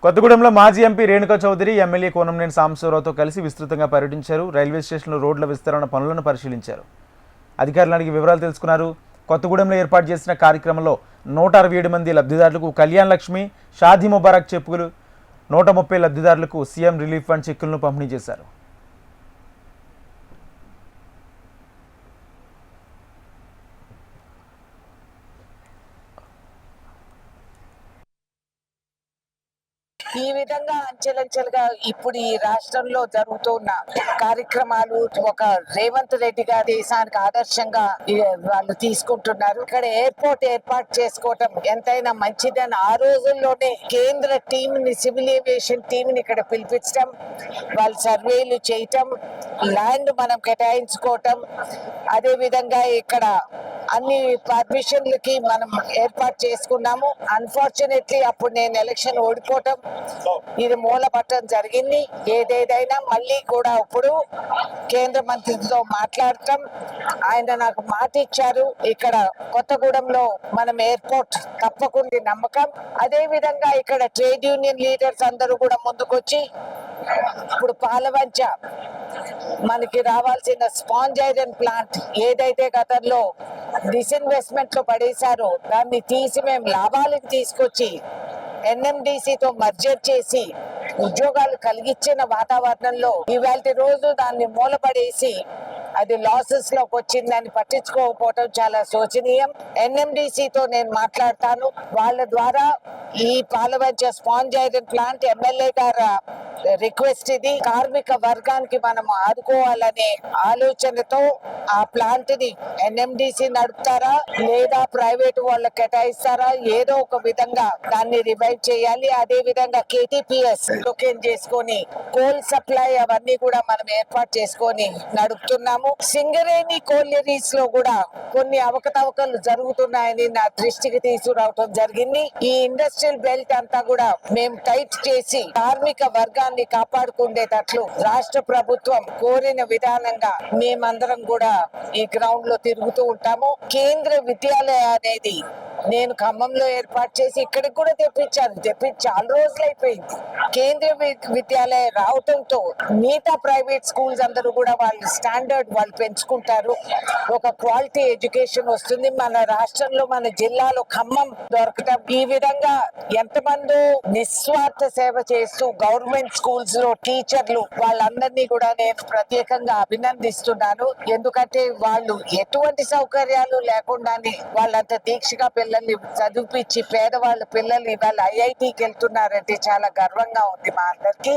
కొత్తగూడెంలో మాజీ MP Renuka Chowdary MLA Kunamneni సాంబశివరావుతో కలిసి విస్తృతంగా పర్యటించారు. రైల్వే స్టేషన్లో రోడ్ల విస్తరణ పనులను పరిశీలించారు. అధికారులను అడిగి వివరాలు తెలుసుకున్నారు. కొత్తగూడెంలో ఏర్పాటు చేసిన కార్యక్రమంలో 167 మంది లబ్ధిదారులకు కళ్యాణ్ లక్ష్మి, షాదీ ముబారక్ చెక్కులు, 130 లబ్ధిదారులకు సీఎం రిలీఫ్ ఫండ్ చెక్కులను పంపిణీ చేశారు. ఈ విధంగా అంచెలంచెలుగా ఇప్పుడు ఈ రాష్ట్రంలో జరుగుతున్న కార్యక్రమాలు ఒక రేవంత్ రెడ్డి గారి దేశానికి ఆదర్శంగా వాళ్ళు తీసుకుంటున్నారు. ఇక్కడ ఎయిర్పోర్ట్ ఏర్పాటు చేసుకోవటం ఎంతైనా మంచిదని ఆ రోజుల్లోనే కేంద్ర టీం ని, సివిల్ ఏవియేషన్ టీం ని ఇక్కడ పిలిపించడం, వాళ్ళు సర్వేలు చేయటం, ల్యాండ్ మనం కేటాయించుకోవటం, అదే విధంగా ఇక్కడ అన్ని పర్మిషన్లకి మనం ఏర్పాటు చేసుకున్నాము. అన్ఫార్చునేట్లీ అప్పుడు నేను ఎలక్షన్ ఓడిపోవటం ఇది మూలపట్టడం జరిగింది. ఏదేదైనా మళ్ళీ కూడా ఇప్పుడు కేంద్ర మంత్రితో మాట్లాడటం, ఆయన నాకు మాట ఇచ్చారు. ఇక్కడ కొత్తగూడెంలో మనం ఎయిర్పోర్ట్ తప్పకుండా నమ్మకం. అదే విధంగా ఇక్కడ ట్రేడ్ యూనియన్ లీడర్స్ అందరూ కూడా ముందుకొచ్చి ఇప్పుడు పాలవంచ మనకి రావాల్సిన స్పాంజ్ ఐరన్ ప్లాంట్ ఏదైతే గతంలో డిస్ఇన్వెస్ట్మెంట్ లో పడేశారో దాన్ని తీసి మేము లాభాలకు తీసుకొచ్చి ఎన్ఎండిసితో మర్జర్ చేసి ఉద్యోగాలు కలిగించిన వాతావరణంలో ఇవాళ రోజు దాన్ని మూలపడేసి అది లాసెస్ లోకి వచ్చిందని పట్టించుకోకపోవటం చాలా శోచనీయం. ఎన్ఎండిసితో నేను మాట్లాడతాను. వాళ్ళ ద్వారా ఈ Palvancha sponge iron plant MLA గారు రిక్వెస్ట్ ఇది. కార్మిక వర్గానికి మనం ఆదుకోవాలనే ఆలోచనతో ఆ ప్లాంట్ ని ఎన్ఎండిసి నడుపుతారా లేదా ప్రైవేట్ వాళ్ళకి కేటాయిస్తారా, ఏదో ఒక విధంగా దాన్ని రివైవ్ చేయాలి. అదే విధంగా కేటీపీఎస్ లొకేట్ చేసుకొని కోల్ సప్లై అవన్నీ కూడా మనం ఏర్పాటు చేసుకొని నడుపుతున్నాము. సింగరేణి కోల్యరీస్ లో కూడా కొన్ని అవకతవకలు జరుగుతున్నాయని నా దృష్టికి తీసుకురావటం జరిగింది. ఈ ఇండస్ట్రియల్ బెల్ట్ అంతా కూడా మేము టైట్ చేసి కార్మిక వర్గాన్ని కాపాడుకునేటట్లు రాష్ట్ర ప్రభుత్వం కోరిన విధానంగా మేమందరం కూడా ఈ గ్రౌండ్ లో తిరుగుతూ ఉంటాము. కేంద్ర విద్యాలయ అనేది నేను ఖమ్మంలో ఏర్పాటు చేసి ఇక్కడికి కూడా తెప్పించి చాలా రోజులు అయిపోయింది. కేంద్ర విద్యాలయ రావటంతో మిగతా ప్రైవేట్ స్కూల్స్ అందరూ కూడా వాళ్ళ స్టాండర్డ్ వాళ్ళు పెంచుకుంటారు. ఒక క్వాలిటీ ఎడ్యుకేషన్ వస్తుంది. మన రాష్ట్రంలో మన జిల్లాలో ఖమ్మం దొరకటం, ఈ విధంగా ఎంతమంది నిస్వార్థ సేవ చేస్తూ గవర్నమెంట్ స్కూల్స్ లో టీచర్లు వాళ్ళందరినీ కూడా నేను ప్రత్యేకంగా అభినందిస్తున్నాను. ఎందుకంటే వాళ్ళు ఎటువంటి సౌకర్యాలు లేకుండానే వాళ్ళంత దీక్షగా పిల్లల్ని చదివిపించి పేదవాళ్ళ పిల్లల్ని ఇవాళ ఐఐటికి వెళ్తున్నారంటే చాలా గర్వంగా ఉంది మా అందరికి.